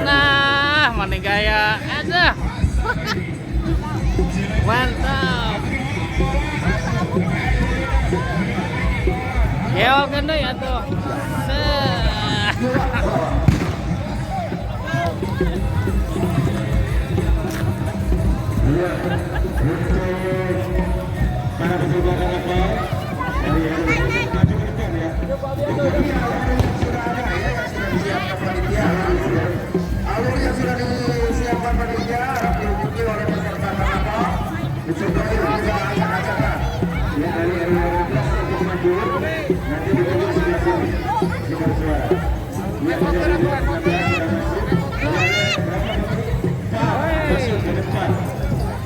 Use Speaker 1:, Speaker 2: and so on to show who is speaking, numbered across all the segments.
Speaker 1: Nah, mana gaya aja. Mantap. Keol kan deh atuh.
Speaker 2: Para peserta kapal dari maju ke depan ya. Alur yang sudah disiapkan panitia diikuti oleh peserta kapal. Dicobai juga acak-acakan. Ya dari RW 12 untuk maju. Nanti ditunjuk sebelah sini. Dengar suara. Ya masuk ke depan.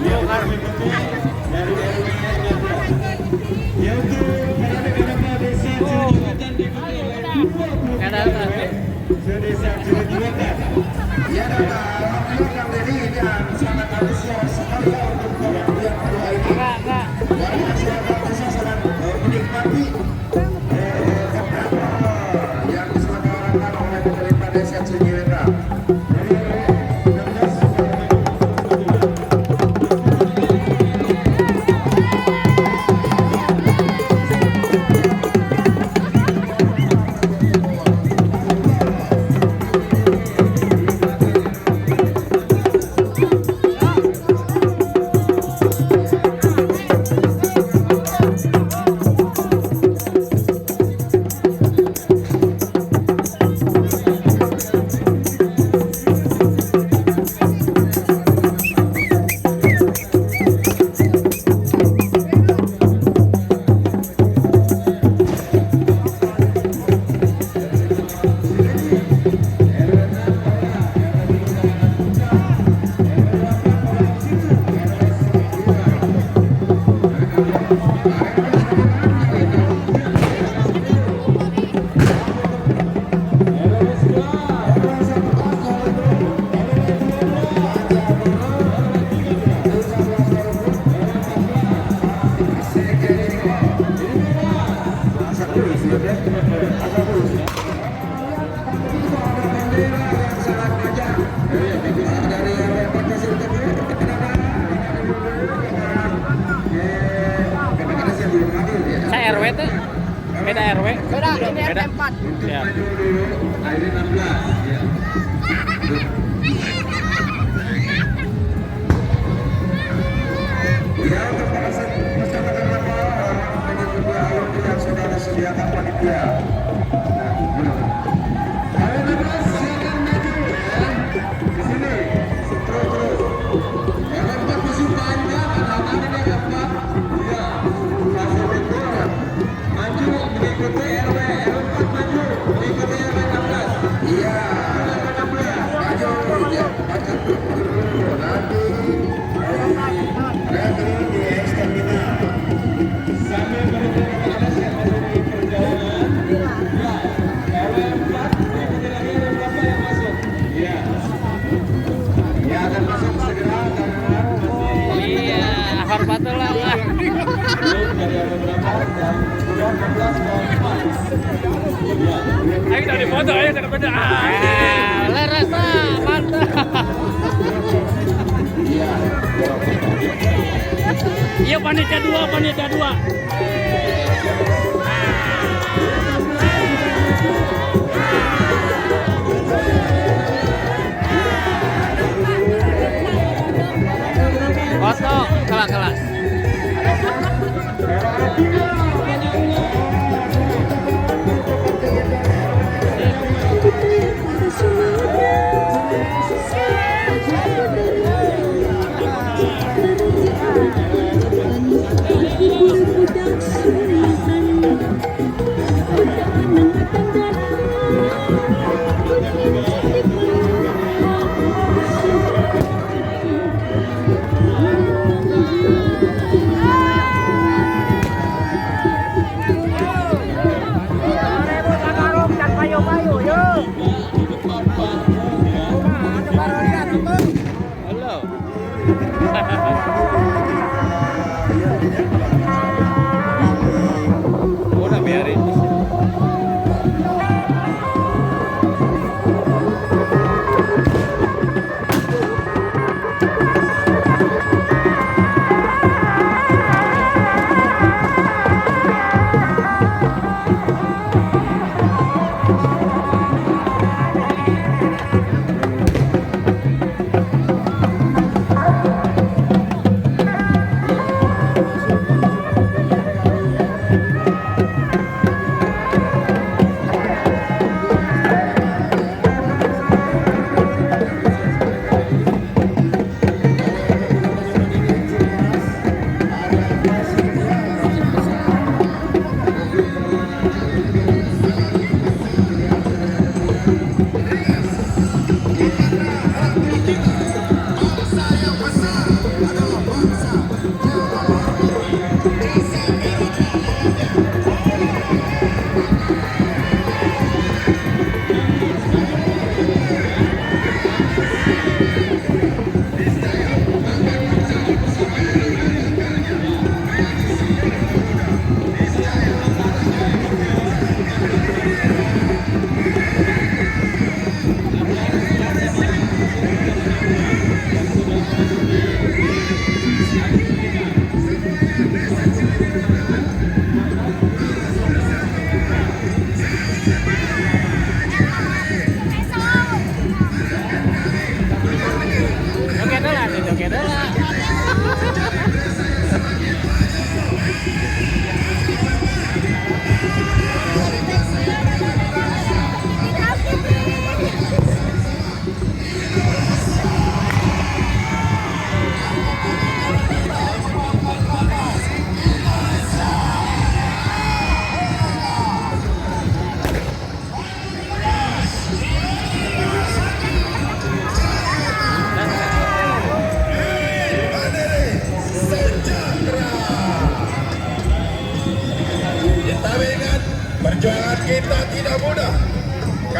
Speaker 2: Ya kami penting dari RW yaitu para desa Cilejuwetan diikuti oleh 20 desa Cilejuwetan. Ya alhamdulillah Kang Dedi dan sangat antusias sekali untuk yang kedua ini. Warga masyarakat desa sangat menikmati yang diselenggarakan oleh pemerintah desa Cilejuwetan.
Speaker 1: Saya RW tuh beda RW.
Speaker 3: Beda, ini RT 4.
Speaker 1: Ya.
Speaker 2: RW 16 ya. Ya untuk para peserta kapal mengikuti alur yang sudah disediakan panitia. RW 16 silakan maju ya. Di sini terus. RW 4 masih panjang, ada yang dapat. Ya, masih betul. Maju mengikuti RW 4 maju mengikuti RW 16. Iya. RW 16 maju ya. Nanti di eksterminal sambil berjalan siapa dari perjalanan ya RW 4 ikuti lagi RW berapa yang masuk ya ya akan masuk segera karena masih
Speaker 1: Iya, hormatul lah.
Speaker 2: belum dari RW berapa dan sudah 16
Speaker 1: Ayo dari foto, ayo dari foto. Leres lah, mantap. Iya panitia dua. Foto kelas. Udah biarin.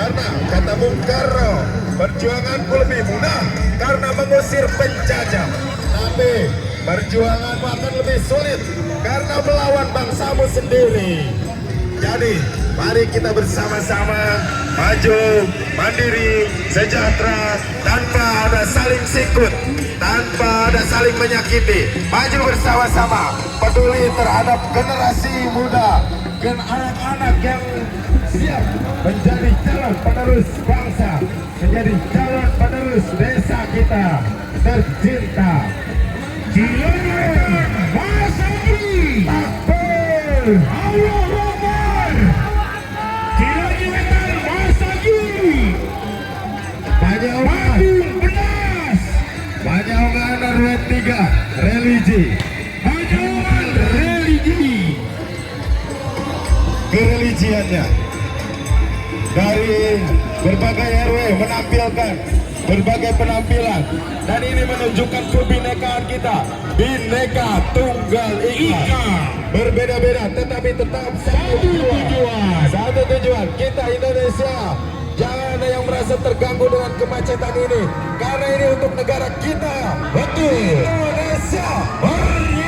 Speaker 3: Karena kata Bung Karno, perjuanganku lebih mudah karena mengusir penjajah. Tapi perjuanganmu akan lebih sulit karena melawan bangsamu sendiri. Jadi mari kita bersama-sama maju, mandiri, sejahtera, tanpa ada saling sikut, tanpa ada saling menyakiti. Maju bersama-sama, peduli terhadap generasi muda, anak-anak yang siap menjadi calon penerus bangsa, menjadi calon penerus desa kita tercinta. Cilegon Masagi Takbir Allah Akbar. Cilegon Masagi Panjauan Benas, Panjauan RW3 religi, Panjauan religi kereligiannya dari berbagai RW menampilkan berbagai penampilan, dan ini menunjukkan kebinekaan kita, Bhinneka Tunggal Ika, berbeda-beda tetapi tetap satu tujuan kita Indonesia. Jangan ada yang merasa terganggu dengan kemacetan ini, karena ini untuk negara kita. Betul, Indonesia Merdeka.